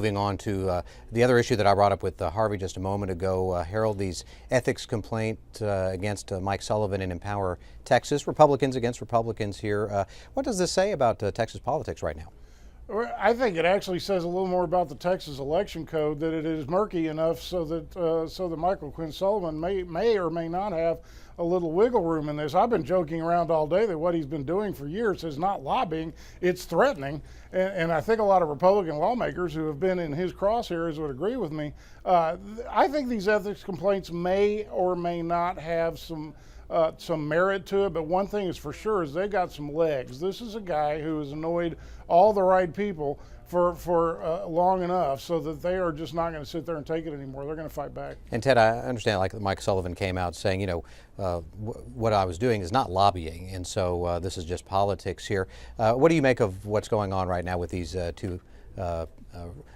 Moving on to the other issue that I brought up with Harvey just a moment ago, Harold, these ethics complaint against Mike Sullivan in Empower, Texas. Republicans against Republicans here. What does this say about Texas politics right now? I think it actually says a little more about the Texas election code, that it is murky enough so that Michael Quinn Sullivan may or may not have a little wiggle room in this. I've been joking around all day that what he's been doing for years is not lobbying, it's threatening. And I think a lot of Republican lawmakers who have been in his crosshairs would agree with me. I think these ethics complaints may or may not have some merit to it, but one thing is for sure is they got some legs. This is a guy who has annoyed all the right people for long enough so that they are just not going to sit there and take it anymore. They're going to fight back. And Ted, I understand like Mike Sullivan came out saying, what I was doing is not lobbying, and so this is just politics here. What do you make of what's going on right now with these two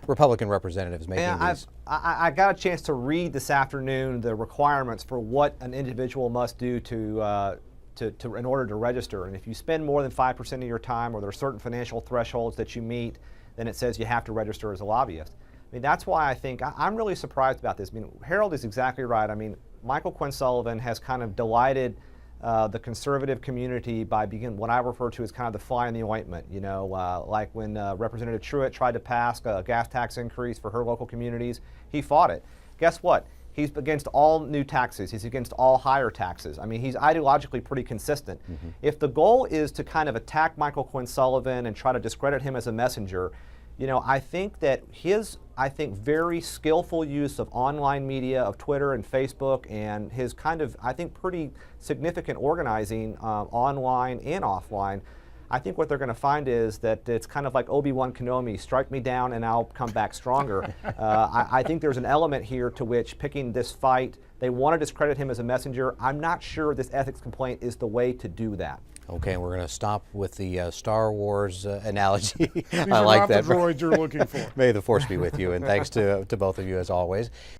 Republican representatives making these? I got a chance to read this afternoon the requirements for what an individual must do in order to register. And if you spend more than 5% of your time, or there are certain financial thresholds that you meet, then it says you have to register as a lobbyist. I mean, that's why I think I'm really surprised about this. I mean, Harold is exactly right. I mean, Michael Quinn Sullivan has kind of delighted the conservative community by being what I refer to as kind of the fly in the ointment. Like when Representative Truitt tried to pass a gas tax increase for her local communities, he fought it. Guess what? He's against all new taxes. He's against all higher taxes. I mean, he's ideologically pretty consistent. Mm-hmm. If the goal is to kind of attack Michael Quinn Sullivan and try to discredit him as a messenger, I think that his very skillful use of online media, of Twitter and Facebook, and his kind of, pretty significant organizing online and offline, I think what they're going to find is that it's kind of like Obi-Wan Kenobi, strike me down and I'll come back stronger. I think there's an element here to which picking this fight, they want to discredit him as a messenger. I'm not sure this ethics complaint is the way to do that. Okay, and we're going to stop with the Star Wars analogy. These I like that. These are not the droids you're looking for. May the Force be with you, and thanks to both of you as always.